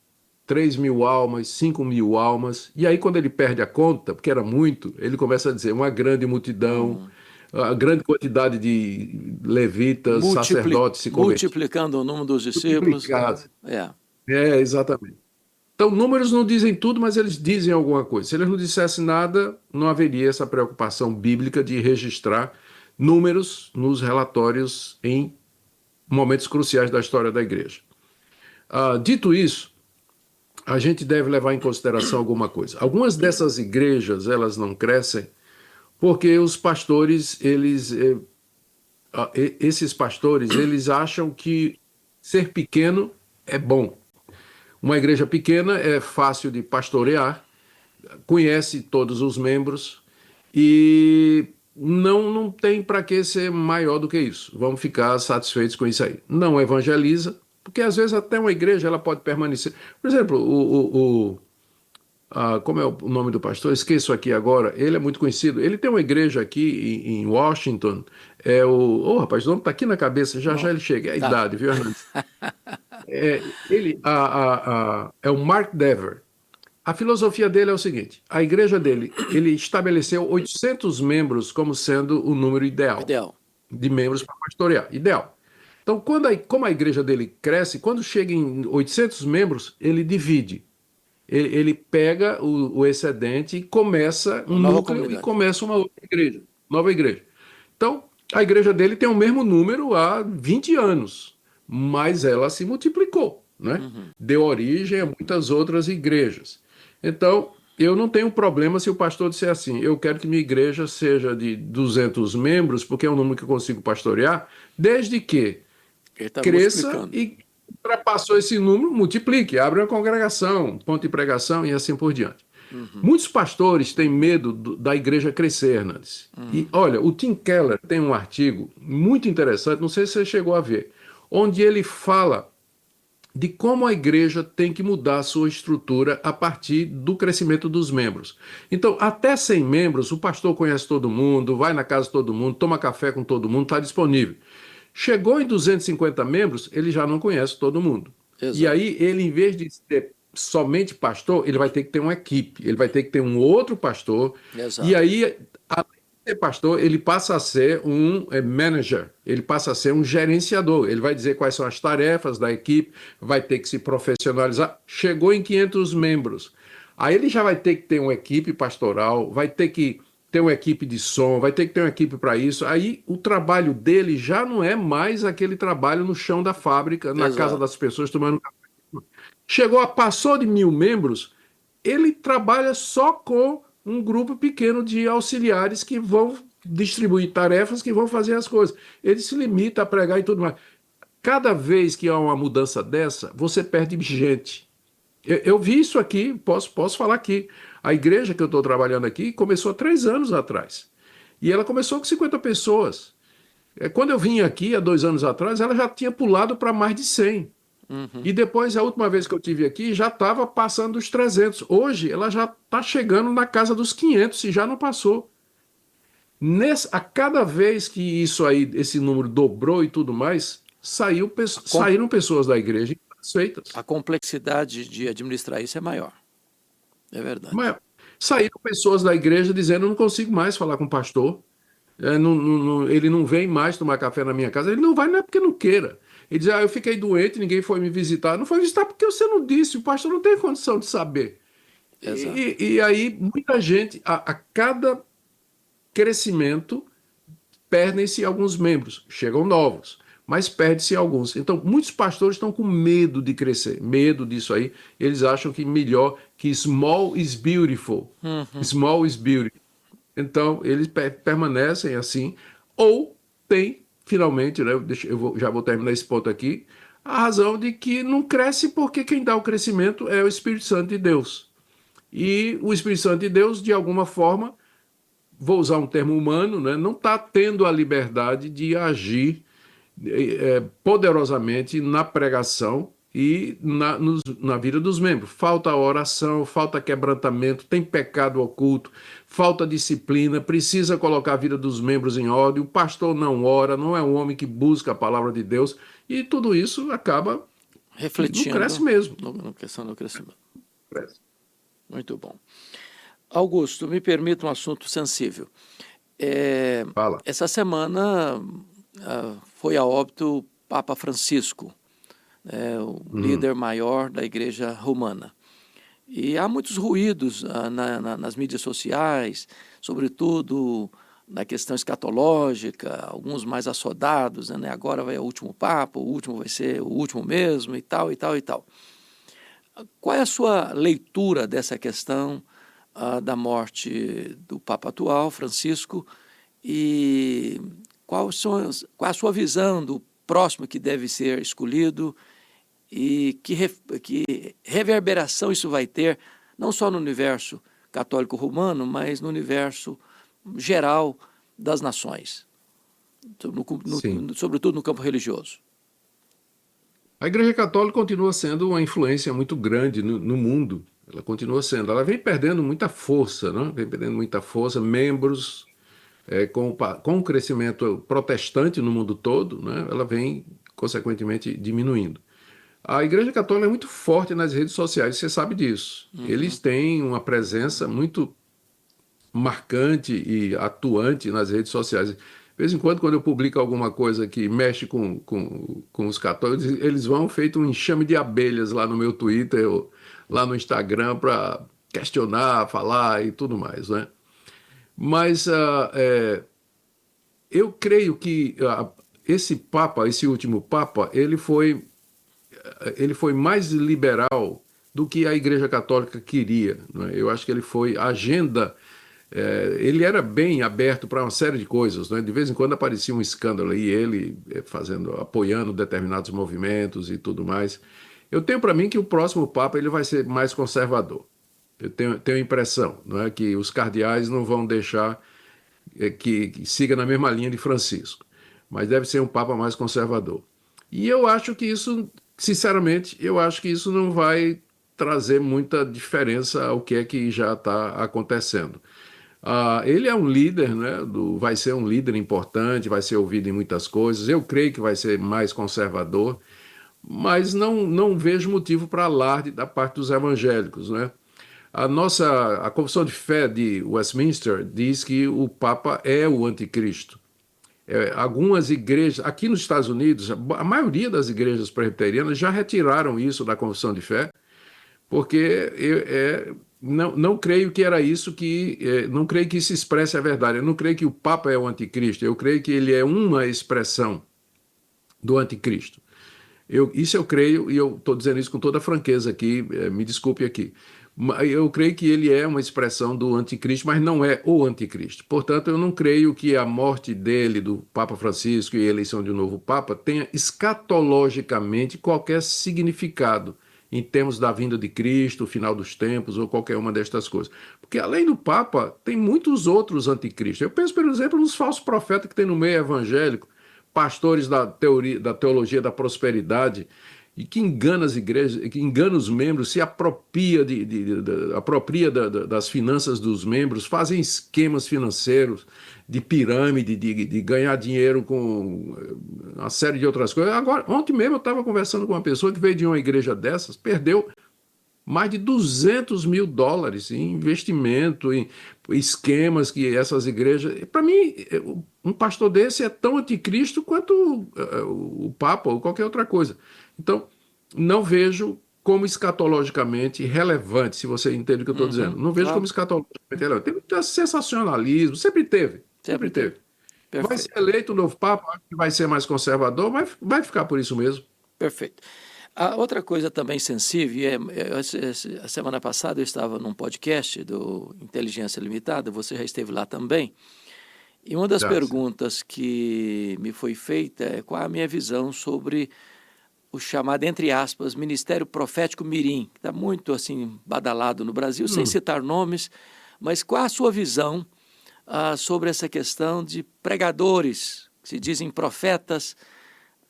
3.000 almas, 5.000 almas. E aí, quando ele perde a conta, porque era muito, ele começa a dizer uma grande multidão, a grande quantidade de levitas, sacerdotes se convertindo. Multiplicando o número dos discípulos. Exatamente. Então, números não dizem tudo, mas eles dizem alguma coisa. Se eles não dissessem nada, não haveria essa preocupação bíblica de registrar números nos relatórios em momentos cruciais da história da igreja. Dito isso, a gente deve levar em consideração alguma coisa. Algumas dessas igrejas, elas não crescem porque os pastores, esses pastores, eles acham que ser pequeno é bom. Uma igreja pequena é fácil de pastorear, conhece todos os membros e não tem para que ser maior do que isso. Vamos ficar satisfeitos com isso aí. Não evangeliza, porque às vezes até uma igreja ela pode permanecer. Por exemplo, como é o nome do pastor? Esqueço aqui agora. Ele é muito conhecido. Ele tem uma igreja aqui em Washington. Rapaz, o nome está aqui na cabeça. Já ele chega. É a idade, viu, Hernandes? É o Mark Dever. A filosofia dele é o seguinte: a igreja dele, ele estabeleceu 800 membros como sendo o número ideal de membros para pastorear. Ideal. Então, como a igreja dele cresce, quando chega em 800 membros, ele divide. ele pega o excedente e começa um Nova núcleo e comunidade. começa uma outra igreja, nova igreja. Então, a igreja dele tem o mesmo número há 20 anos, mas ela se multiplicou, né? Uhum. Deu origem a muitas outras igrejas. Então, eu não tenho problema se o pastor disser assim, eu quero que minha igreja seja de 200 membros, porque é um número que eu consigo pastorear, desde que Ele está cresça multiplicando. e ultrapassou esse número, multiplique, abre uma congregação, ponto de pregação e assim por diante. Uhum. Muitos pastores têm medo da igreja crescer, Hernandes. E olha, o Tim Keller tem um artigo muito interessante, não sei se você chegou a ver, onde ele fala de como a igreja tem que mudar a sua estrutura a partir do crescimento dos membros. Então, até 100 membros, o pastor conhece todo mundo, vai na casa de todo mundo, toma café com todo mundo, está disponível. Chegou em 250 membros, ele já não conhece todo mundo. E Exato. aí, ele, em vez de ser somente pastor, ele vai ter que ter uma equipe, ele vai ter que ter um outro pastor. E Exato. aí, além de ser pastor, ele passa a ser um manager, ele passa a ser um gerenciador. Ele vai dizer quais são as tarefas da equipe, vai ter que se profissionalizar. Chegou em 500 membros. Aí ele já vai ter que ter uma equipe pastoral, vai ter que ter uma equipe de som, vai ter que ter uma equipe para isso. Aí o trabalho dele já não é mais aquele trabalho no chão da fábrica, na casa Exato. das pessoas tomando café. Passou de 1.000 membros, ele trabalha só com um grupo pequeno de auxiliares que vão distribuir tarefas, que vão fazer as coisas. Ele se limita a pregar e tudo mais. Cada vez que há uma mudança dessa, você perde gente. Eu vi isso aqui, posso falar aqui. A igreja que eu estou trabalhando aqui começou há 3 anos atrás. E ela começou com 50 pessoas. Quando eu vim aqui, há 2 anos atrás, ela já tinha pulado para mais de 100. Uhum. E depois, a última vez que eu tive aqui, já estava passando os 300. Hoje, ela já está chegando na casa dos 500, se já não passou. A cada vez que isso aí, esse número dobrou e tudo mais, A, com- saíram pessoas da igreja a insatisfeitas. complexidade de administrar isso é maior. É verdade. Mas saíram pessoas da igreja dizendo: eu não consigo mais falar com o pastor, ele não vem mais tomar café na minha casa. Ele não vai, não é porque não queira. Ele diz: eu fiquei doente, ninguém foi me visitar. Não foi visitar porque você não disse, o pastor não tem condição de saber. Exato. E aí, muita gente, a cada crescimento, perdem-se alguns membros, chegam novos, mas perde-se alguns. Então, muitos pastores estão com medo de crescer, medo disso aí. Eles acham que melhor, que small is beautiful. Uhum. Small is beautiful. Então, eles permanecem assim, ou tem, finalmente, né, já vou terminar esse ponto aqui, a razão de que não cresce porque quem dá o crescimento é o Espírito Santo de Deus. E o Espírito Santo de Deus, de alguma forma, vou usar um termo humano, né, não está tendo a liberdade de agir poderosamente na pregação e na vida dos membros. Falta oração, falta quebrantamento, tem pecado oculto, falta disciplina, precisa colocar a vida dos membros em ordem. O pastor não ora, não é um homem que busca a palavra de Deus, e tudo isso acaba que não cresce Refletindo mesmo. no questão do crescimento. Cresce. Muito bom. Augusto, me permita um assunto sensível. Fala. Essa semana foi a óbito o Papa Francisco, o líder maior da Igreja Romana. E há muitos ruídos nas mídias sociais, sobretudo na questão escatológica, alguns mais assodados, né? Agora vai o último Papa, o último vai ser o último mesmo, e tal, e tal, e tal. Qual é a sua leitura dessa questão da morte do Papa atual, Francisco, e qual a sua visão do próximo que deve ser escolhido e que reverberação isso vai ter, não só no universo católico romano, mas no universo geral das nações, Sim. sobretudo no campo religioso? A Igreja Católica continua sendo uma influência muito grande no mundo. Ela continua sendo. Ela vem perdendo muita força, né? Vem perdendo muita força. Membros, com o crescimento protestante no mundo todo, né? Ela vem, consequentemente, diminuindo. A Igreja Católica é muito forte nas redes sociais, você sabe disso. Uhum. Eles têm uma presença muito marcante e atuante nas redes sociais. vez em quando eu publico alguma coisa que mexe com os católicos, eles vão feito um enxame de abelhas lá no meu Twitter, ou lá no Instagram, para questionar, falar e tudo mais, né? Mas eu creio que esse Papa, esse último Papa, ele foi mais liberal do que a Igreja Católica queria, né? Eu acho que ele foi a agenda. Ele era bem aberto para uma série de coisas, né? De vez em quando aparecia um escândalo aí, ele apoiando determinados movimentos e tudo mais. Eu tenho para mim que o próximo Papa ele vai ser mais conservador. Eu tenho a impressão, não é, que os cardeais não vão deixar que siga na mesma linha de Francisco, mas deve ser um Papa mais conservador. E eu acho que isso, sinceramente, eu acho que isso não vai trazer muita diferença ao que é que já está acontecendo. Ele é um líder, né, vai ser um líder importante, vai ser ouvido em muitas coisas. Eu creio que vai ser mais conservador, mas não vejo motivo para alarde da parte dos evangélicos, né? A Confissão de Fé de Westminster diz que o Papa é o anticristo. Algumas igrejas, aqui nos Estados Unidos, a maioria das igrejas presbiterianas já retiraram isso da Confissão de Fé, porque não creio que era isso não creio que isso expresse a verdade. Eu não creio que o Papa é o anticristo, eu creio que ele é uma expressão do anticristo. Isso eu creio, e eu estou dizendo isso com toda franqueza aqui, me desculpe aqui. Eu creio que ele é uma expressão do anticristo, mas não é o anticristo. Portanto, eu não creio que a morte dele, do Papa Francisco, e a eleição de um novo Papa, tenha escatologicamente qualquer significado em termos da vinda de Cristo, o final dos tempos, ou qualquer uma destas coisas. Porque além do Papa, tem muitos outros anticristos. Eu penso, por exemplo, nos falsos profetas que tem no meio evangélico, pastores da teologia da prosperidade, e que engana as igrejas, que engana os membros, se apropria, das finanças dos membros, fazem esquemas financeiros de pirâmide, de ganhar dinheiro com uma série de outras coisas. Agora, ontem mesmo eu estava conversando com uma pessoa que veio de uma igreja dessas, perdeu mais de $200 mil em investimento, em esquemas que essas igrejas... Para mim, um pastor desse é tão anticristo quanto o Papa ou qualquer outra coisa. Então, não vejo como escatologicamente relevante, se você entende o que eu estou dizendo. Não vejo como escatologicamente relevante. Tem muito sensacionalismo, sempre teve. Perfeito. Vai ser eleito o novo Papa, acho que vai ser mais conservador, mas vai ficar por isso mesmo. Perfeito. A outra coisa também sensível, a semana passada eu estava num podcast do Inteligência Limitada, você já esteve lá também, e uma das perguntas que me foi feita é qual a minha visão sobre o chamado, entre aspas, Ministério Profético Mirim, que está muito assim badalado no Brasil, sem citar nomes, mas qual a sua visão sobre essa questão de pregadores, que se dizem profetas,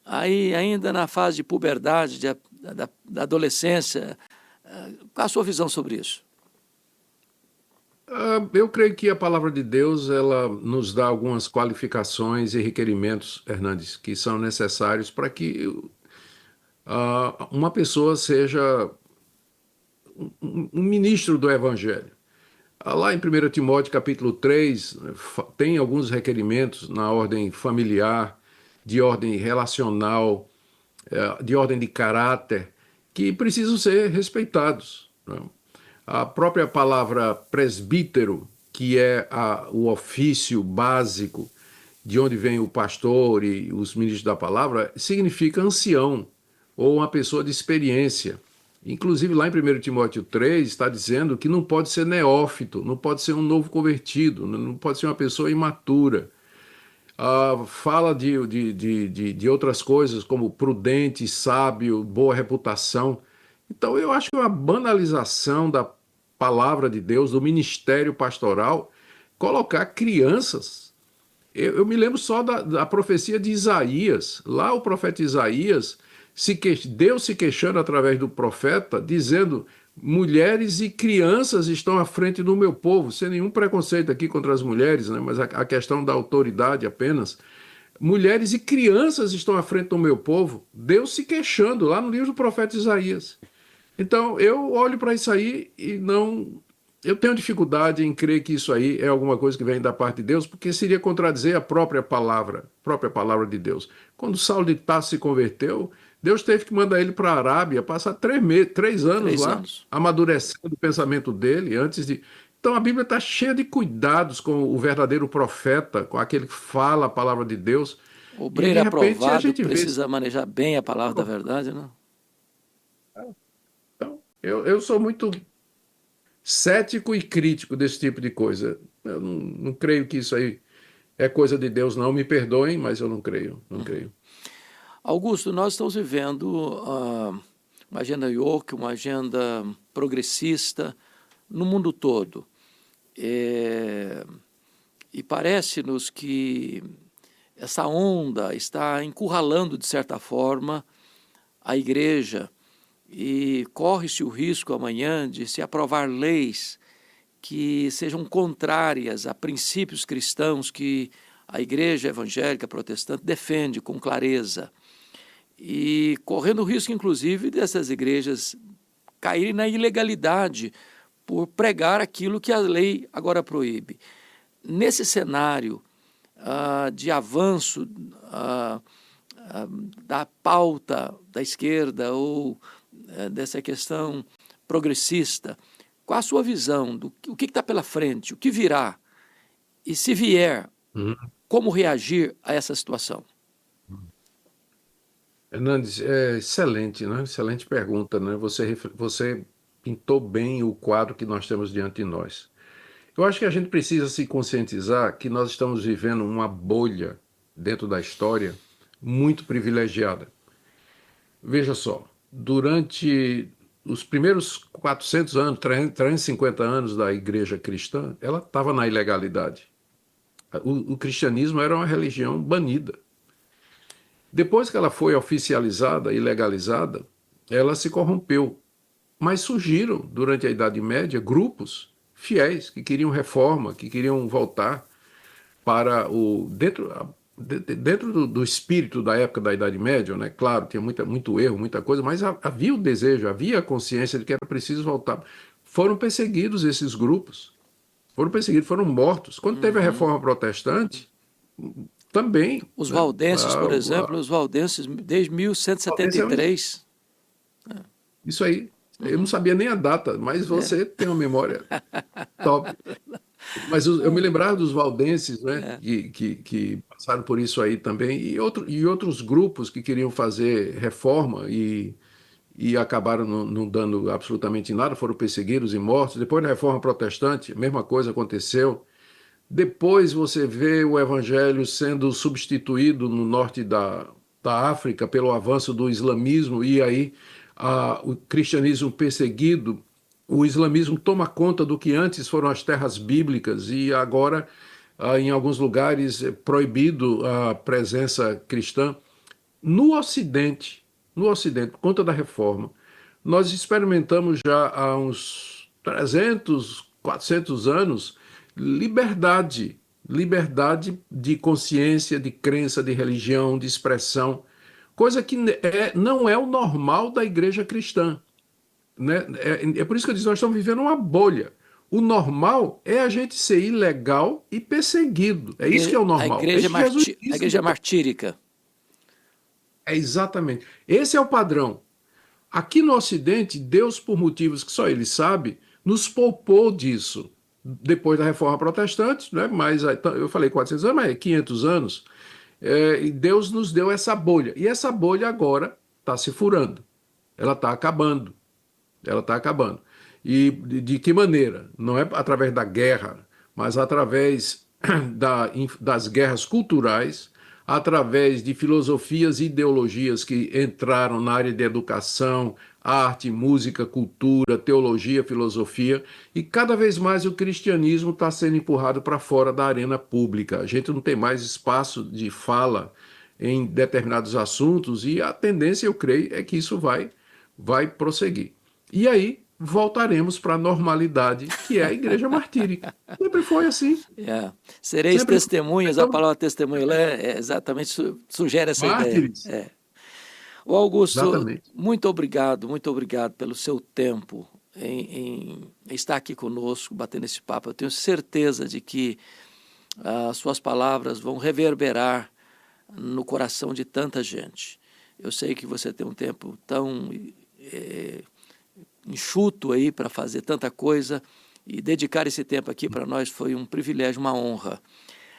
aí ainda na fase de puberdade, da adolescência, qual a sua visão sobre isso? Eu creio que a palavra de Deus ela nos dá algumas qualificações e requerimentos, Hernandes, que são necessários para que uma pessoa seja um ministro do Evangelho. Lá em 1 Timóteo capítulo 3, tem alguns requerimentos na ordem familiar, de ordem relacional, de ordem de caráter, que precisam ser respeitados, né? A própria palavra presbítero, que é o ofício básico de onde vem o pastor e os ministros da palavra, significa ancião, ou uma pessoa de experiência. Inclusive lá em 1 Timóteo 3 está dizendo que não pode ser neófito, não pode ser um novo convertido, não pode ser uma pessoa imatura. Fala de outras coisas como prudente, sábio, boa reputação. Então eu acho que é uma banalização da palavra de Deus, do ministério pastoral, colocar crianças. Eu me lembro só da profecia de Isaías. Lá o profeta Isaías, Deus se queixando através do profeta, dizendo: mulheres e crianças estão à frente do meu povo, sem nenhum preconceito aqui contra as mulheres, né? Mas a questão da autoridade apenas. Mulheres e crianças estão à frente do meu povo, Deus se queixando lá no livro do profeta Isaías. Então eu olho para isso aí e não eu tenho dificuldade em crer que isso aí é alguma coisa que vem da parte de Deus, porque seria contradizer a própria palavra de Deus. Quando Saulo de Tarso se converteu, Deus teve que mandar ele para a Arábia, passar 3 anos Três lá, anos. amadurecendo o pensamento dele antes de. Então a Bíblia está cheia de cuidados com o verdadeiro profeta, com aquele que fala a palavra de Deus. O E de obreiro repente a aprovado gente vê. precisa manejar bem a palavra da verdade, né? Então, eu sou muito cético e crítico desse tipo de coisa. Eu não creio que isso aí é coisa de Deus, não. Me perdoem, mas eu não creio, não creio. Augusto, nós estamos vivendo uma agenda woke, uma agenda progressista no mundo todo. E parece-nos que essa onda está encurralando, de certa forma, a igreja e corre-se o risco amanhã de se aprovar leis que sejam contrárias a princípios cristãos que a igreja evangélica protestante defende com clareza. E correndo o risco, inclusive, dessas igrejas caírem na ilegalidade por pregar aquilo que a lei agora proíbe. Nesse cenário de avanço da pauta da esquerda ou dessa questão progressista, qual a sua visão do o que está pela frente, o que virá? E se vier, como reagir a essa situação? Hernandes, é excelente, né? Excelente pergunta, né? Você pintou bem o quadro que nós temos diante de nós. Eu acho que a gente precisa se conscientizar que nós estamos vivendo uma bolha dentro da história muito privilegiada. Veja só, durante os primeiros 400 anos, 350 anos da igreja cristã, ela estava na ilegalidade. O cristianismo era uma religião banida. Depois que ela foi oficializada e legalizada, ela se corrompeu. Mas surgiram, durante a Idade Média, grupos fiéis que queriam reforma, que queriam voltar para o. Dentro do espírito da época da Idade Média, né? Claro, tinha muito erro, muita coisa, mas havia o desejo, havia a consciência de que era preciso voltar. Foram perseguidos esses grupos, foram perseguidos, foram mortos. Quando teve a reforma protestante, também. Os Né? valdenses, por exemplo, os valdenses desde 1173. Isso aí. Eu não sabia nem a data, mas você tem uma memória top. Mas eu me lembrava dos valdenses, né, que passaram por isso aí também, e outros grupos que queriam fazer reforma e acabaram não dando absolutamente nada, foram perseguidos e mortos. Depois da reforma protestante, a mesma coisa aconteceu. Depois você vê o evangelho sendo substituído no norte da África pelo avanço do islamismo, e aí o cristianismo perseguido, o islamismo toma conta do que antes foram as terras bíblicas, e agora, em alguns lugares, é proibido a presença cristã. No Ocidente, por conta da reforma, nós experimentamos já há uns 300, 400 anos liberdade de consciência, de crença, de religião, de expressão, coisa que não é o normal da igreja cristã. Né? É por isso que eu disse, nós estamos vivendo uma bolha. O normal é a gente ser ilegal e perseguido. É isso que é o normal. A igreja martírica. É exatamente. Esse é o padrão. Aqui no Ocidente, Deus, por motivos que só Ele sabe, nos poupou disso. Depois da Reforma Protestante, né? Mas eu falei 400 anos, mas 500 anos, e Deus nos deu essa bolha. E essa bolha agora está se furando. Ela está acabando. Ela está acabando. E de que maneira? Não é através da guerra, mas através das guerras culturais, através de filosofias e ideologias que entraram na área de educação, arte, música, cultura, teologia, filosofia, e cada vez mais o cristianismo está sendo empurrado para fora da arena pública. A gente não tem mais espaço de fala em determinados assuntos, e a tendência, eu creio, é que isso vai prosseguir. E aí voltaremos para a normalidade, que é a igreja martírica. Sempre foi assim. Sereis Sempre testemunhas, foi. a palavra testemunho exatamente sugere essa Mártires. ideia. O Augusto, Exatamente. muito obrigado pelo seu tempo. em estar aqui conosco, batendo esse papo. Eu tenho certeza de que as suas palavras vão reverberar no coração de tanta gente. Eu sei que você tem um tempo tão enxuto aí para fazer tanta coisa, e dedicar esse tempo aqui para nós foi um privilégio, uma honra.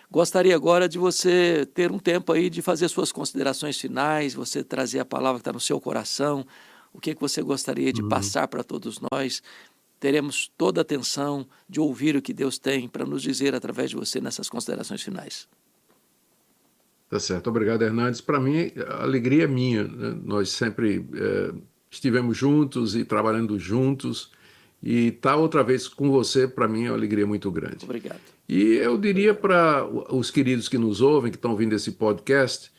Gostaria agora de você ter um tempo aí de fazer suas considerações finais, você trazer a palavra que está no seu coração, o que você gostaria de passar para todos nós. Teremos toda a atenção de ouvir o que Deus tem para nos dizer através de você nessas considerações finais. Tá certo, obrigado, Hernandes. Para mim, a alegria é minha, né? Nós sempre estivemos juntos e trabalhando juntos, e estar outra vez com você, para mim, é uma alegria muito grande. Obrigado. E eu diria para os queridos que nos ouvem, que estão ouvindo esse podcast,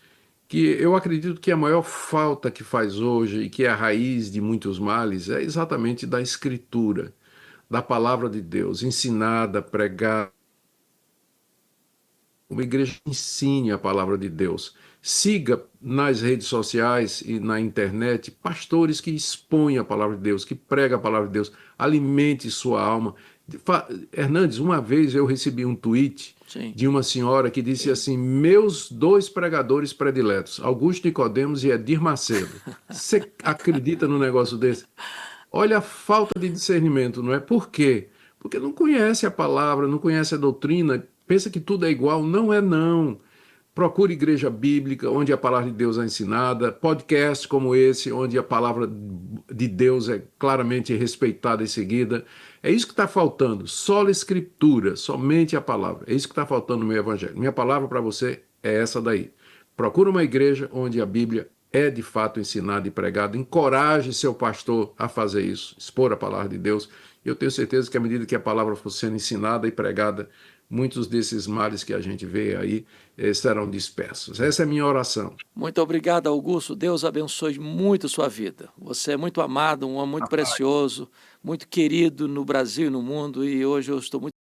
que eu acredito que a maior falta que faz hoje, e que é a raiz de muitos males, é exatamente da Escritura, da palavra de Deus, ensinada, pregada. Uma igreja que ensine a palavra de Deus. Siga nas redes sociais e na internet pastores que expõem a palavra de Deus, que pregam a palavra de Deus, alimente sua alma. Hernandes, uma vez eu recebi um tweet de uma senhora que disse assim: meus 2 pregadores prediletos, Augusto Nicodemos e Edir Macedo. Você acredita num negócio desse? Olha a falta de discernimento, não é? Por quê? Porque não conhece a palavra, não conhece a doutrina, pensa que tudo é igual. Não é, não. Procure igreja bíblica, onde a palavra de Deus é ensinada, podcasts como esse, onde a palavra de Deus é claramente respeitada e seguida. É isso que está faltando, só a Escritura, somente a palavra. É isso que está faltando no meu evangelho. Minha palavra para você é essa daí. Procure uma igreja onde a Bíblia é de fato ensinada e pregada. Encoraje seu pastor a fazer isso, expor a palavra de Deus. Eu tenho certeza que à medida que a palavra for sendo ensinada e pregada, muitos desses males que a gente vê aí serão dispersos. Essa é a minha oração. Muito obrigado, Augusto. Deus abençoe muito sua vida. Você é muito amado, um homem muito precioso, muito querido no Brasil e no mundo, e hoje eu estou muito